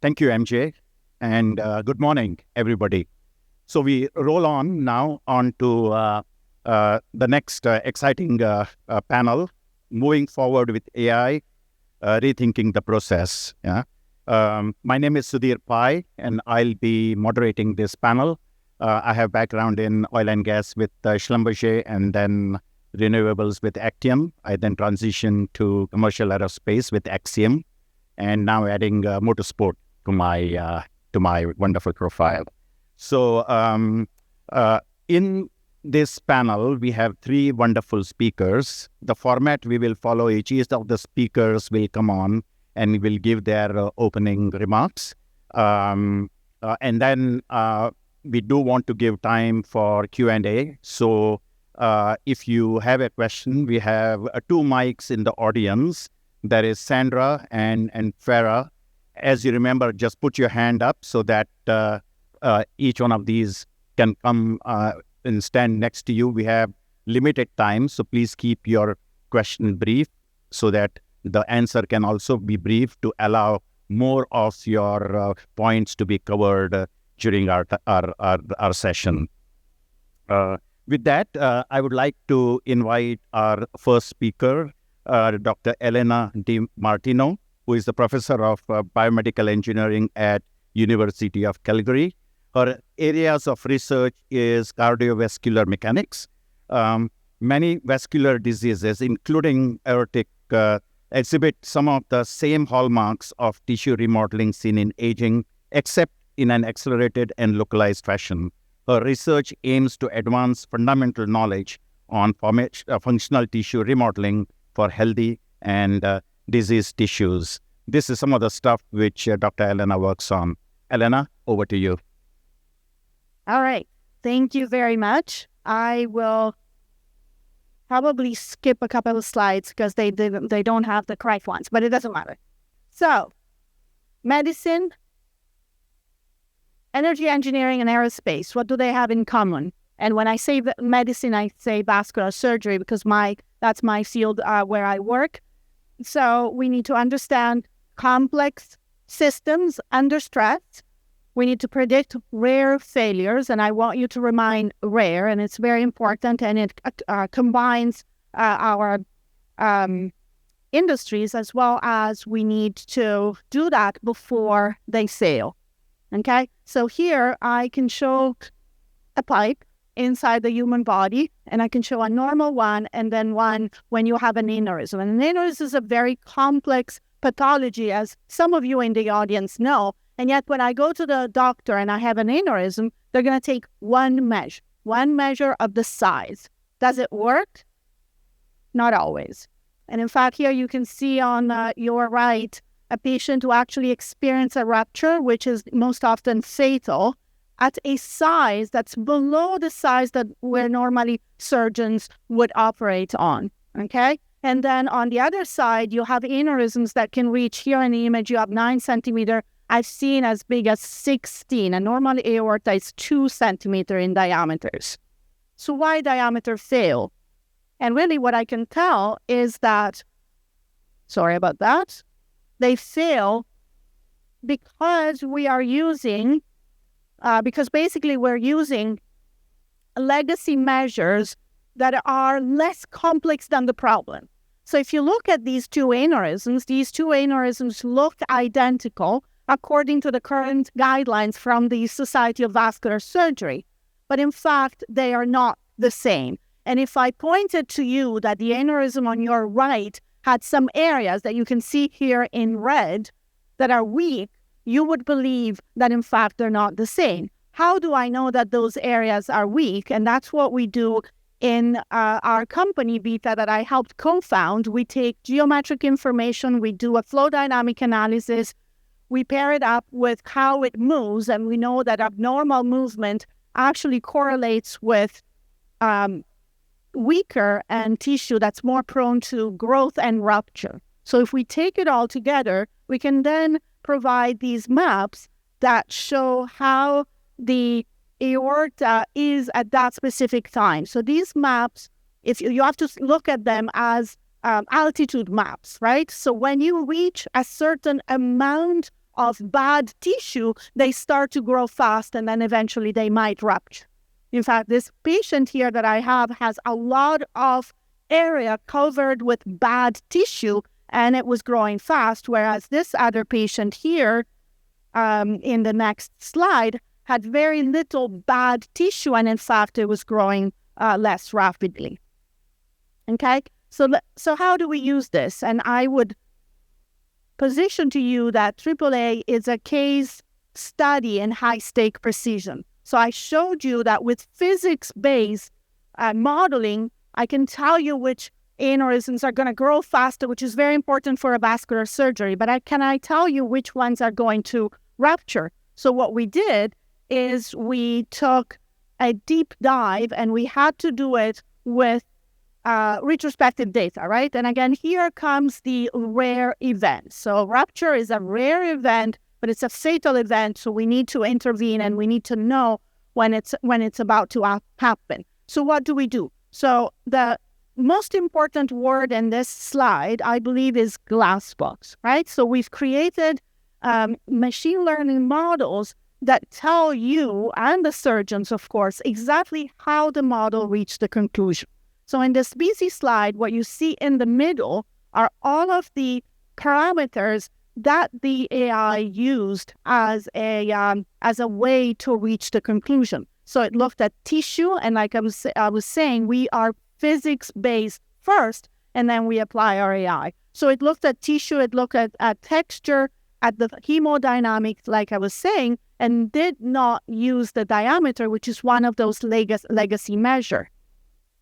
Thank you, MJ, and good morning, everybody. So we roll on now on to the next exciting panel, moving forward with AI, rethinking the process. Yeah. My name is Sudhir Pai, and I'll be moderating this panel. I have background in oil and gas with Schlumberger, and then renewables with Actium. I then transitioned to commercial aerospace with Axiom, and now adding motorsport to my wonderful profile. So in this panel, we have three wonderful speakers. The format we will follow, each of the speakers will come on and will give their opening remarks. And then we do want to give time for Q&A. So if you have a question, we have two mics in the audience. There is Sandra and Farah. As you remember, just put your hand up so that each one of these can come and stand next to you. We have limited time, so please keep your question brief so that the answer can also be brief to allow more of your points to be covered during our session. With that, I would like to invite our first speaker, Dr. Elena DiMartino, who is the professor of biomedical engineering at University of Calgary. Her areas of research is cardiovascular mechanics. Many vascular diseases, including aortic, exhibit some of the same hallmarks of tissue remodeling seen in aging, except in an accelerated and localized fashion. Her research aims to advance fundamental knowledge on functional tissue remodeling for healthy and diseased tissues. This is some of the stuff which Dr. Elena works on. Elena, over to you. All right. Thank you very much. I will probably skip a couple of slides because they don't have the correct ones, but it doesn't matter. So, medicine, energy engineering, and aerospace, what do they have in common? And when I say medicine, I say vascular surgery because that's my field where I work. So we need to understand complex systems under stress. We need to predict rare failures, and I want you to remind rare, and it's very important, and it combines our industries as well as we need to do that before they fail. Okay? So here I can show a pipe inside the human body, and I can show a normal one and then one when you have an aneurysm. And an aneurysm is a very complex pathology, as some of you in the audience know, and yet when I go to the doctor and I have an aneurysm, they're going to take one measure of the size. Does it work? Not always. And in fact, here you can see on your right a patient who actually experienced a rupture, which is most often fatal, at a size that's below the size that where normally surgeons would operate on, okay? And then on the other side, you have aneurysms that can reach, here in the image, you have 9 centimeter. I've seen as big as 16, and normally aorta is 2 centimeter in diameters. So why diameter fail? And really what I can tell is that, sorry about that, they fail because we are using because basically we're using legacy measures that are less complex than the problem. So if you look at these two aneurysms look identical according to the current guidelines from the Society of Vascular Surgery. But in fact, they are not the same. And if I pointed to you that the aneurysm on your right had some areas that you can see here in red that are weak, you would believe that, in fact, they're not the same. How do I know that those areas are weak? And that's what we do in our company, Vita, that I helped co-found. We take geometric information, we do a flow dynamic analysis, we pair it up with how it moves, and we know that abnormal movement actually correlates with weaker and tissue that's more prone to growth and rupture. So if we take it all together, we can then provide these maps that show how the aorta is at that specific time. So these maps, if you have to look at them as altitude maps, right? So when you reach a certain amount of bad tissue, they start to grow fast and then eventually they might rupture. In fact, this patient here that I have has a lot of area covered with bad tissue and it was growing fast, whereas this other patient here in the next slide had very little bad tissue and in fact it was growing less rapidly. Okay, so how do we use this? And I would position to you that AAA is a case study in high-stake precision. So I showed you that with physics-based modeling, I can tell you which aneurysms are going to grow faster, which is very important for a vascular surgery. But can I tell you which ones are going to rupture? So what we did is we took a deep dive and we had to do it with retrospective data, right? And again, here comes the rare event. So rupture is a rare event, but it's a fatal event. So we need to intervene and we need to know when it's about to happen. So what do we do? So the most important word in this slide, I believe, is glass box, right? So we've created machine learning models that tell you and the surgeons, of course, exactly how the model reached the conclusion. So in this busy slide, what you see in the middle are all of the parameters that the AI used as a way to reach the conclusion. So it looked at tissue, and like I was saying, we are physics-based first, and then we apply our AI. So it looked at tissue, it looked at texture, at the hemodynamics, like I was saying, and did not use the diameter, which is one of those legacy measure,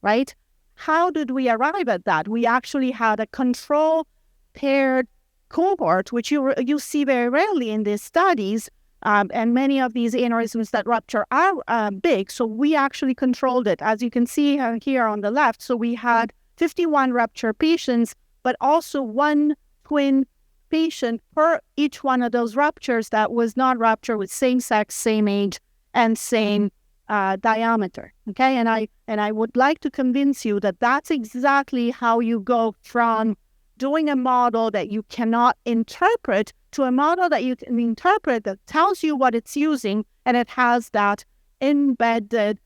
right? How did we arrive at that? We actually had a control paired cohort, which you see very rarely in these studies, and many of these aneurysms that rupture are big, so we actually controlled it, as you can see here on the left. So we had 51 rupture patients, but also one twin patient per each one of those ruptures that was not rupture with same sex, same age, and same diameter. Okay, and I would like to convince you that that's exactly how you go from doing a model that you cannot interpret to a model that you can interpret that tells you what it's using and it has that embedded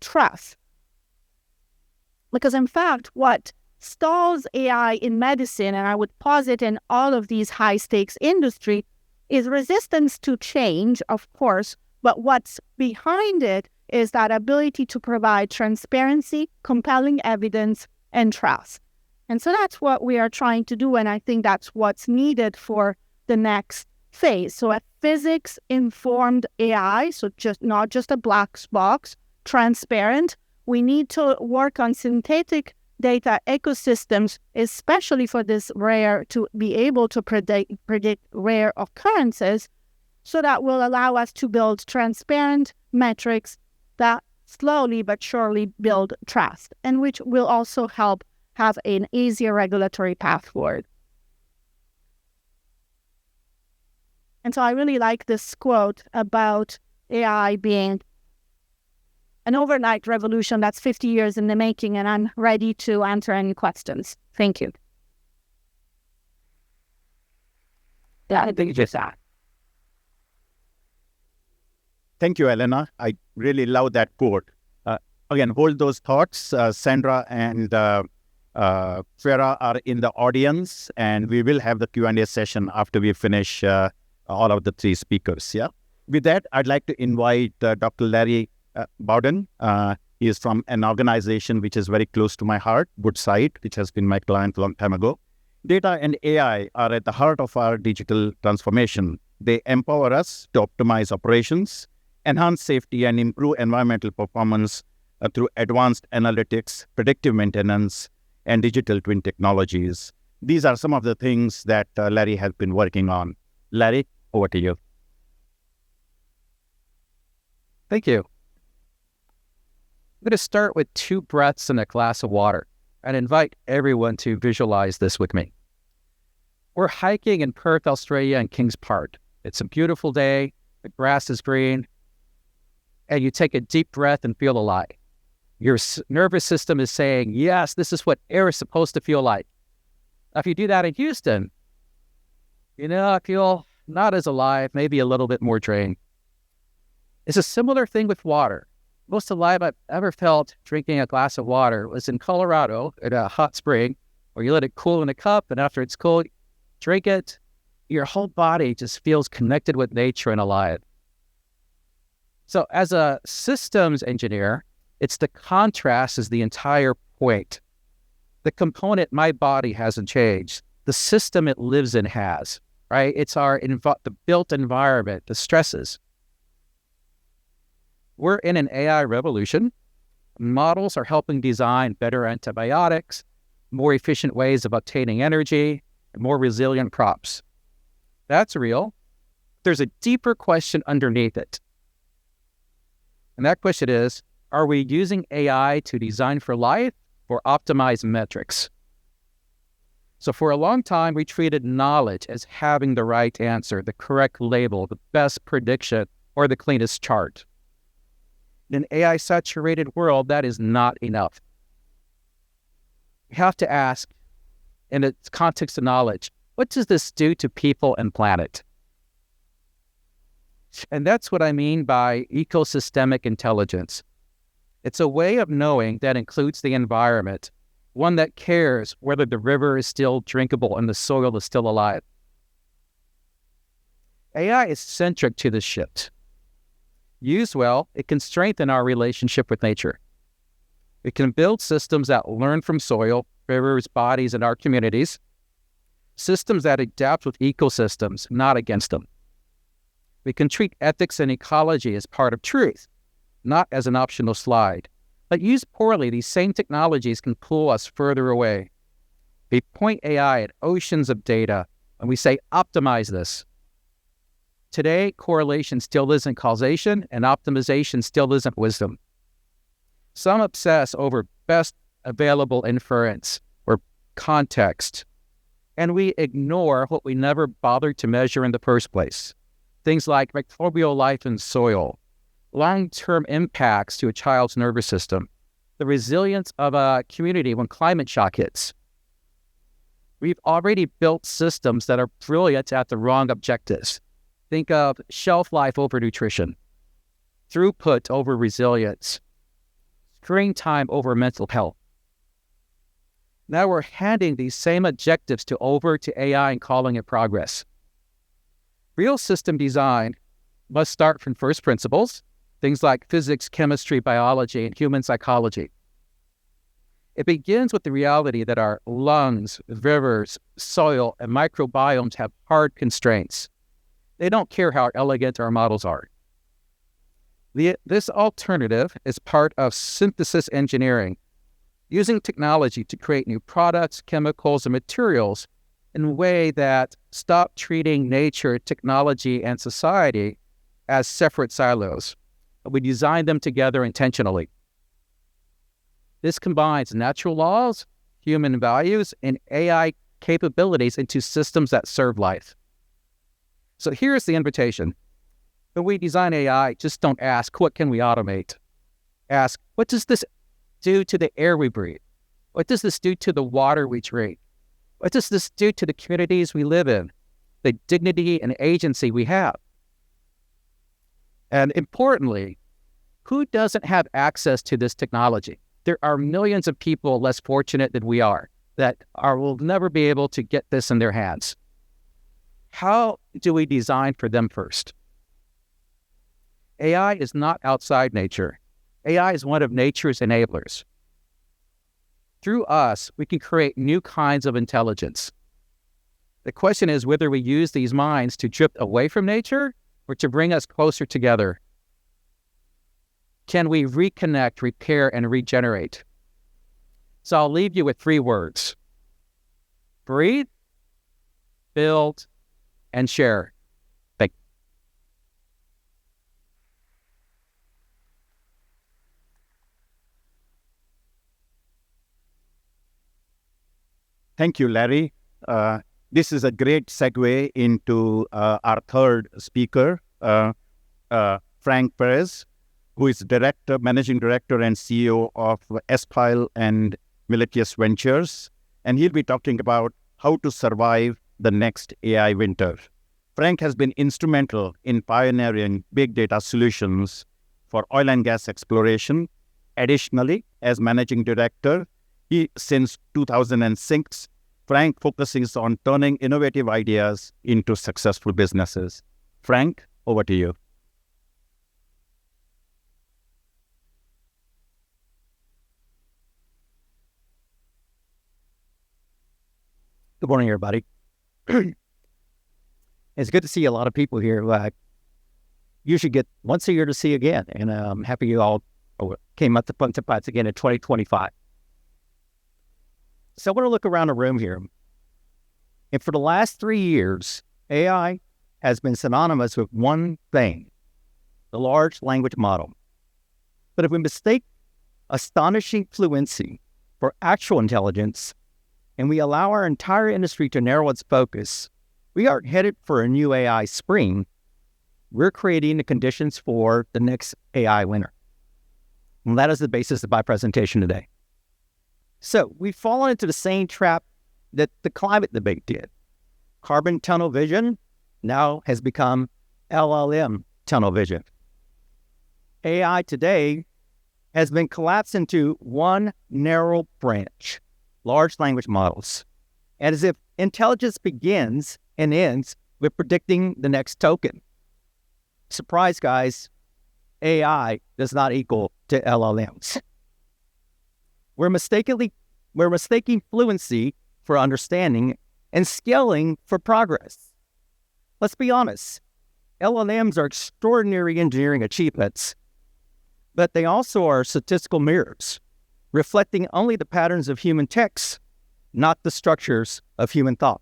trust. Because in fact, what stalls AI in medicine, and I would posit in all of these high-stakes industry, is resistance to change, of course, but what's behind it is that ability to provide transparency, compelling evidence, and trust. And so that's what we are trying to do, and I think that's what's needed for the next phase. So a physics-informed AI, so not just a black box, transparent. We need to work on synthetic data ecosystems, especially for this rare, to be able to predict rare occurrences, so that will allow us to build transparent metrics that slowly but surely build trust, and which will also help have an easier regulatory path forward. And so I really like this quote about AI being an overnight revolution that's 50 years in the making, and I'm ready to answer any questions. Thank you. Yeah, I think just that. Thank you, Elena. I really love that quote. Again, hold those thoughts. Sandra and Farah are in the audience, and we will have the Q&A session after we finish all of the three speakers. Yeah. With that, I'd like to invite Dr. Larry Bowden. He is from an organization which is very close to my heart, Woodside, which has been my client a long time ago. Data and AI are at the heart of our digital transformation. They empower us to optimize operations, enhance safety, and improve environmental performance through advanced analytics, predictive maintenance, and digital twin technologies. These are some of the things that Larry has been working on. Larry, over to you. Thank you. I'm going to start with 2 breaths and a glass of water and invite everyone to visualize this with me. We're hiking in Perth, Australia, in Kings Park. It's a beautiful day, the grass is green, and you take a deep breath and feel alive. Your nervous system is saying, yes, this is what air is supposed to feel like. Now, if you do that in Houston, I feel not as alive, maybe a little bit more drained. It's a similar thing with water. Most alive I've ever felt drinking a glass of water was in Colorado at a hot spring where you let it cool in a cup, and after it's cold, drink it. Your whole body just feels connected with nature and alive. So as a systems engineer, it's the contrast is the entire point. The component, my body hasn't changed. The system it lives in has, right? It's the built environment, the stresses. We're in an AI revolution. Models are helping design better antibiotics, more efficient ways of obtaining energy, and more resilient crops. That's real. There's a deeper question underneath it. And that question is, are we using AI to design for life or optimize metrics? So for a long time, we treated knowledge as having the right answer, the correct label, the best prediction, or the cleanest chart. In an AI-saturated world, that is not enough. We have to ask, in the context of knowledge, what does this do to people and planet? And that's what I mean by ecosystemic intelligence. It's a way of knowing that includes the environment, one that cares whether the river is still drinkable and the soil is still alive. AI is centric to this shift. Used well, it can strengthen our relationship with nature. It can build systems that learn from soil, rivers, bodies, and our communities. Systems that adapt with ecosystems, not against them. We can treat ethics and ecology as part of truth, not as an optional slide. But used poorly, these same technologies can pull us further away. We point AI at oceans of data, and we say, optimize this. Today, correlation still isn't causation, and optimization still isn't wisdom. Some obsess over best available inference or context, and we ignore what we never bothered to measure in the first place. Things like microbial life in soil, long-term impacts to a child's nervous system, the resilience of a community when climate shock hits. We've already built systems that are brilliant at the wrong objectives. Think of shelf life over nutrition, throughput over resilience, screen time over mental health. Now we're handing these same objectives over to AI and calling it progress. Real system design must start from first principles, things like physics, chemistry, biology, and human psychology. It begins with the reality that our lungs, rivers, soil, and microbiomes have hard constraints. They don't care how elegant our models are. This alternative is part of synthesis engineering, using technology to create new products, chemicals, and materials in a way that stop treating nature, technology, and society as separate silos. We design them together intentionally. This combines natural laws, human values, and AI capabilities into systems that serve life. So here's the invitation. When we design AI, just don't ask, what can we automate? Ask, what does this do to the air we breathe? What does this do to the water we drink? What does this do to the communities we live in? The dignity and agency we have? And importantly, who doesn't have access to this technology? There are millions of people less fortunate than we are that will never be able to get this in their hands. How do we design for them first? AI is not outside nature. AI is one of nature's enablers. Through us, we can create new kinds of intelligence. The question is whether we use these minds to drift away from nature or to bring us closer together. Can we reconnect, repair, and regenerate? So I'll leave you with 3 words. Breathe, build, and share. Thank you. Thank you, Larry. This is a great segue into our third speaker, Frank Perez, who is Managing Director and CEO of Sfile and Miletus Ventures. And he'll be talking about how to survive the next AI winter. Frank has been instrumental in pioneering big data solutions for oil and gas exploration. Additionally, as managing director, since 2006, Frank focuses on turning innovative ideas into successful businesses. Frank, over to you. Good morning, everybody. It's good to see a lot of people here who I usually get once a year to see again. And I'm happy you all came up to Punta Pats again in 2025. So I want to look around the room here. And for the last 3 years, AI has been synonymous with one thing, the large language model. But if we mistake astonishing fluency for actual intelligence, and we allow our entire industry to narrow its focus, we aren't headed for a new AI spring. We're creating the conditions for the next AI winner. And that is the basis of my presentation today. So we've fallen into the same trap that the climate debate did. Carbon tunnel vision now has become LLM tunnel vision. AI today has been collapsed into one narrow branch, large language models, and as if intelligence begins and ends with predicting the next token. Surprise, guys, AI does not equal to LLMs. We're mistaking fluency for understanding and scaling for progress. Let's be honest, LLMs are extraordinary engineering achievements, but they also are statistical mirrors, reflecting only the patterns of human text, not the structures of human thought.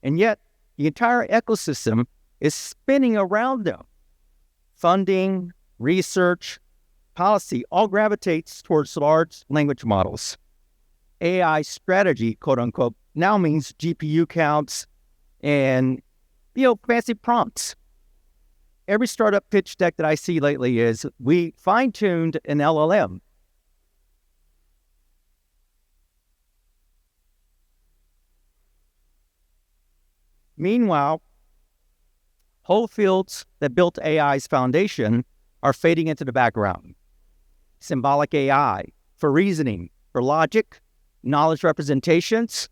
And yet, the entire ecosystem is spinning around them. Funding, research, policy all gravitates towards large language models. AI strategy, quote unquote, now means GPU counts and, fancy prompts. Every startup pitch deck that I see lately is, we fine-tuned an LLM. Meanwhile, whole fields that built AI's foundation are fading into the background. Symbolic AI for reasoning, for logic, knowledge representations,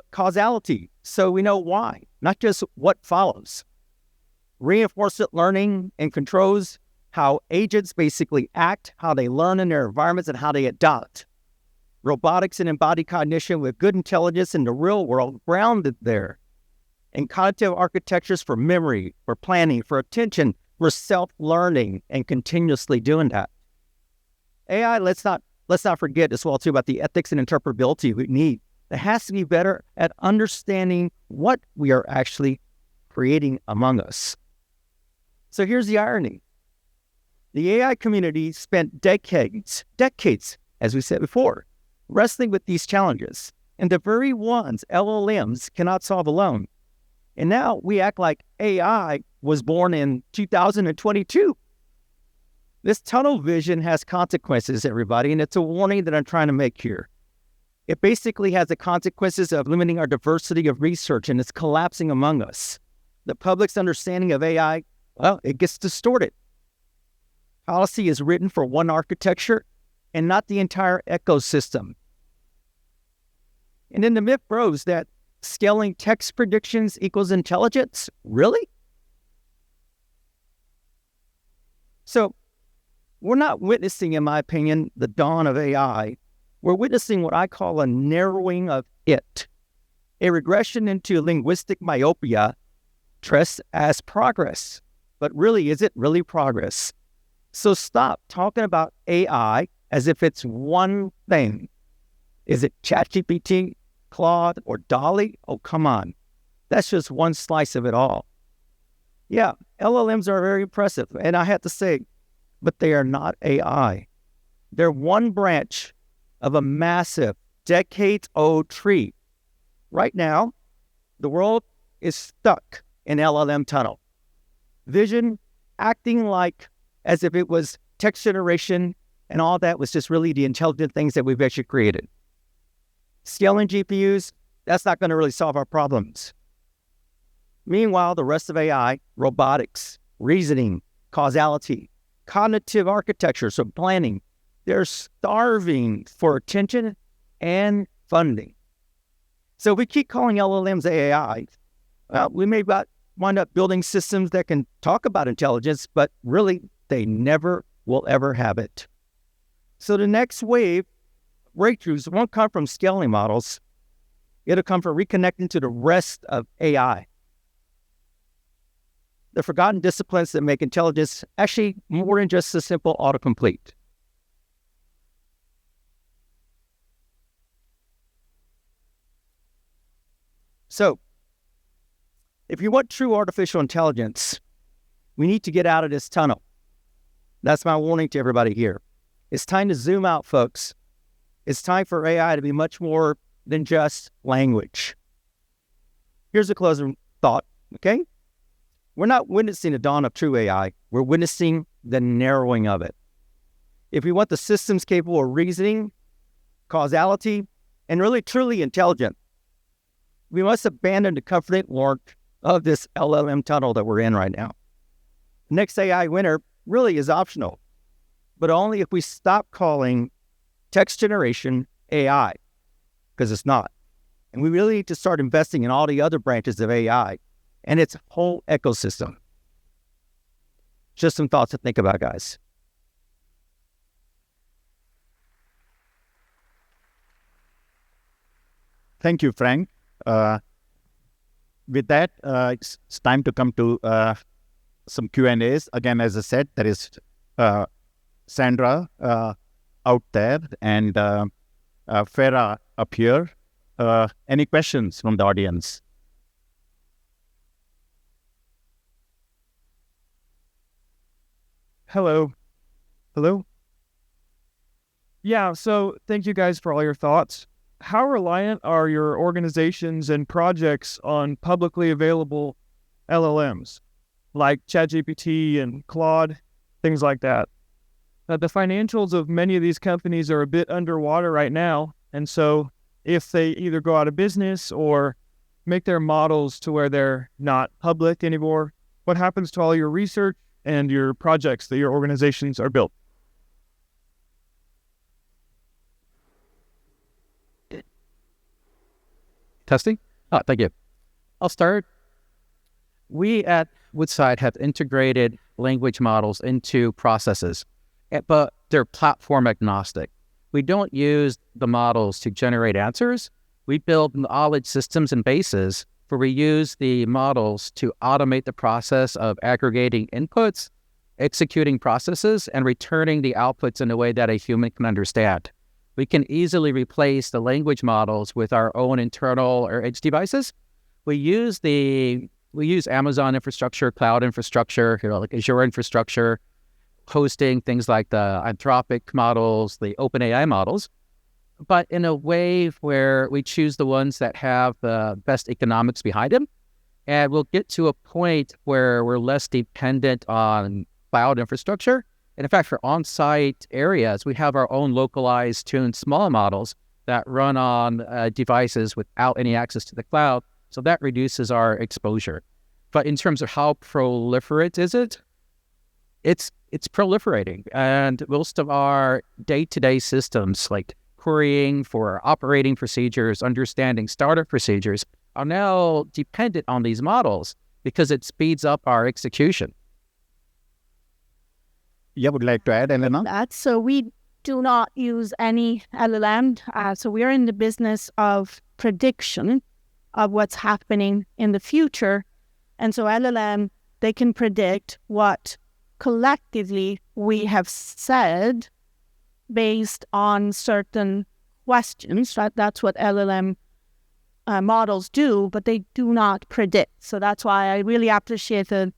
causality, so we know why, not just what follows. Reinforcement learning and controls how agents basically act, how they learn in their environments, and how they adopt. Robotics and embodied cognition with good intelligence in the real world grounded there. And cognitive architectures for memory, for planning, for attention, for self-learning, and continuously doing that. AI, let's not forget as well too about the ethics and interpretability we need. It has to be better at understanding what we are actually creating among us. So here's the irony. The AI community spent decades, as we said before, wrestling with these challenges, and the very ones LLMs cannot solve alone. And now we act like AI was born in 2022. This tunnel vision has consequences, everybody, and it's a warning that I'm trying to make here. It basically has the consequences of limiting our diversity of research, and it's collapsing among us. The public's understanding of AI, well, it gets distorted. Policy is written for one architecture and not the entire ecosystem. And then the myth grows that scaling text predictions equals intelligence? Really? So we're not witnessing, in my opinion, the dawn of AI. We're witnessing what I call a narrowing of it, a regression into linguistic myopia dressed as progress. But really, is it really progress? So stop talking about AI as if it's one thing. Is it ChatGPT, Claude, or DALL-E? Oh, come on. That's just one slice of it all. Yeah, LLMs are very impressive, and I have to say, but they are not AI. They're one branch of a massive, decades-old tree. Right now, the world is stuck in LLM tunnel. Vision acting like as if it was text generation and all that was just really the intelligent things that we've actually created. Scaling GPUs, that's not going to really solve our problems. Meanwhile, the rest of AI, robotics, reasoning, causality, cognitive architecture, so planning, they're starving for attention and funding. So if we keep calling LLMs AI, we may wind up building systems that can talk about intelligence, but really they never will ever have it. So the next wave breakthroughs won't come from scaling models. It'll come from reconnecting to the rest of AI. The forgotten disciplines that make intelligence actually more than just a simple autocomplete. So, if you want true artificial intelligence, we need to get out of this tunnel. That's my warning to everybody here. It's time to zoom out, folks. It's time for AI to be much more than just language. Here's a closing thought, okay? We're not witnessing the dawn of true AI. We're witnessing the narrowing of it. If we want the systems capable of reasoning, causality, and really truly intelligent, we must abandon the comforting warmth of this LLM tunnel that we're in right now. The next AI winner really is optional, but only if we stop calling text generation AI, because it's not. And we really need to start investing in all the other branches of AI and its whole ecosystem. Just some thoughts to think about, guys. Thank you, Frank. With that, it's time to come to some Q&As. Again, as I said, there is Sandra out there and Farah up here. Any questions from the audience? Hello. Hello? Yeah, so thank you guys for all your thoughts. How reliant are your organizations and projects on publicly available LLMs, like ChatGPT and Claude, things like that? The financials of many of these companies are a bit underwater right now, and so if they either go out of business or make their models to where they're not public anymore, what happens to all your research and your projects that your organizations are built? Testing? Thank you. I'll start. We at Woodside have integrated language models into processes, but they're platform agnostic. We don't use the models to generate answers. We build knowledge systems and bases where we use the models to automate the process of aggregating inputs, executing processes, and returning the outputs in a way that a human can understand. We can easily replace the language models with our own internal or edge devices. We use Amazon infrastructure, cloud infrastructure, like Azure infrastructure, hosting things like the Anthropic models, the OpenAI models, but in a way where we choose the ones that have the best economics behind them. And we'll get to a point where we're less dependent on cloud infrastructure. And in fact, for on-site areas, we have our own localized, tuned small models that run on devices without any access to the cloud. So that reduces our exposure. But in terms of how proliferate is it? It's proliferating. And most of our day-to-day systems, like querying for operating procedures, understanding startup procedures, are now dependent on these models because it speeds up our execution. Yeah, would like to add, Elena? So we do not use any LLM. So we're in the business of prediction of what's happening in the future. And so LLM, they can predict what collectively we have said based on certain questions. Right? That's what LLM models do, but they do not predict. So that's why I really appreciated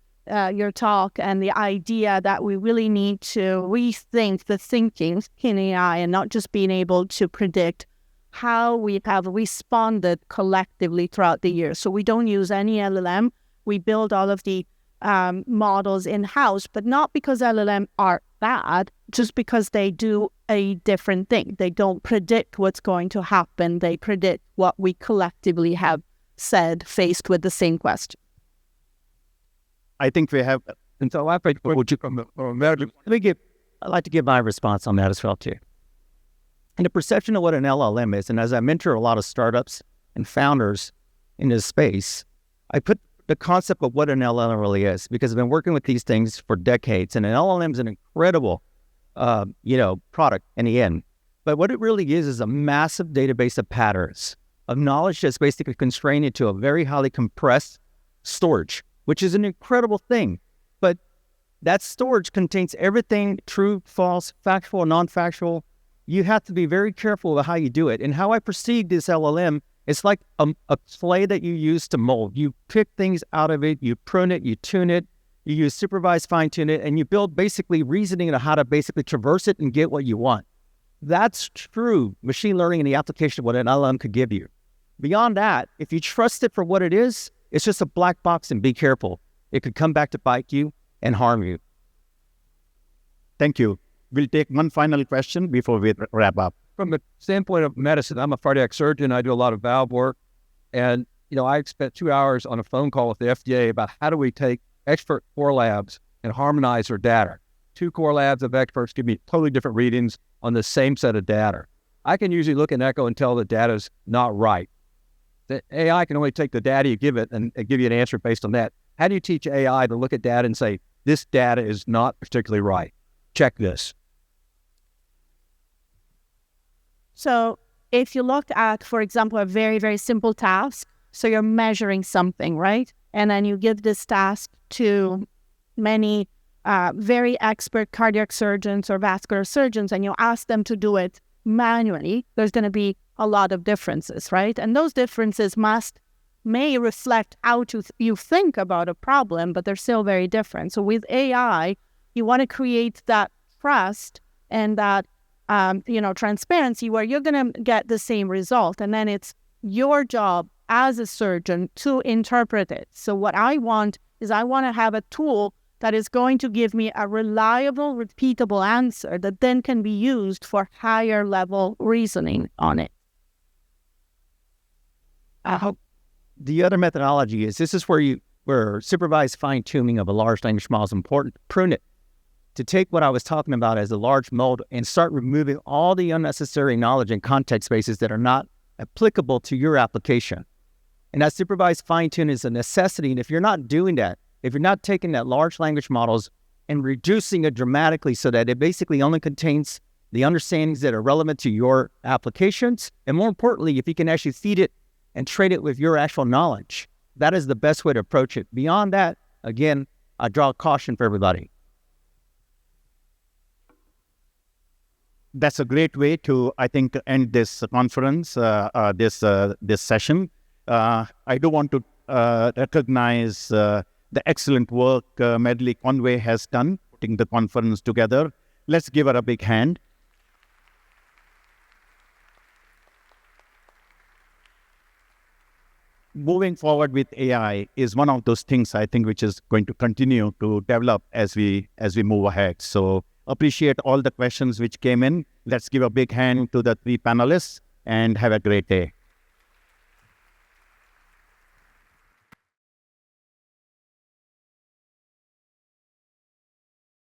your talk and the idea that we really need to rethink the thinking in AI and not just being able to predict how we have responded collectively throughout the year. So we don't use any LLM. We build all of the models in-house, but not because LLM are bad, just because they do a different thing. They don't predict what's going to happen. They predict what we collectively have said faced with the same question. I think we have. And so I'd like to give my response on that as well too. And the perception of what an LLM is, and as I mentor a lot of startups and founders in this space, I put the concept of what an LLM really is, because I've been working with these things for decades, and an LLM is an incredible, product in the end. But what it really is a massive database of patterns, of knowledge that's basically constrained into a very highly compressed storage, which is an incredible thing. But that storage contains everything true, false, factual, non-factual. You have to be very careful about how you do it. And how I perceive this LLM, it's like a clay that you use to mold. You pick things out of it, you prune it, you tune it, you use supervised fine-tune it, and you build basically reasoning on how to basically traverse it and get what you want. That's true machine learning and the application of what an LLM could give you. Beyond that, if you trust it for what it is, it's just a black box, and be careful. It could come back to bite you and harm you. Thank you. We'll take one final question before we wrap up. From the standpoint of medicine, I'm a cardiac surgeon. I do a lot of valve work. And, I spent 2 hours on a phone call with the FDA about how do we take expert core labs and harmonize their data. 2 core labs of experts give me totally different readings on the same set of data. I can usually look in Echo and tell the data's not right. The AI can only take the data you give it and give you an answer based on that. How do you teach AI to look at data and say, this data is not particularly right? Check this. So if you look at, for example, a very, very simple task, so you're measuring something, right? And then you give this task to many very expert cardiac surgeons or vascular surgeons, and you ask them to do it manually, there's going to be a lot of differences, right? And those differences may reflect how you think about a problem, but they're still very different. So with AI, you want to create that trust and that transparency where you're going to get the same result. And then it's your job as a surgeon to interpret it. So what I want is I want to have a tool that is going to give me a reliable, repeatable answer that then can be used for higher level reasoning on it. The other methodology is, this is where supervised fine-tuning of a large language model is important. Prune it. To take what I was talking about as a large mold and start removing all the unnecessary knowledge and context spaces that are not applicable to your application. And that supervised fine-tune is a necessity. And if you're not doing that, if you're not taking that large language models and reducing it dramatically so that it basically only contains the understandings that are relevant to your applications, and more importantly, if you can actually feed it and trade it with your actual knowledge, that is the best way to approach it. Beyond that, again, I draw caution for everybody. That's a great way to, I think, end this conference, this session. I do want to recognize the excellent work Medley Conway has done, putting the conference together. Let's give her a big hand. Moving forward with AI is one of those things, I think, which is going to continue to develop as we move ahead. So appreciate all the questions which came in. Let's give a big hand to the 3 panelists and have a great day.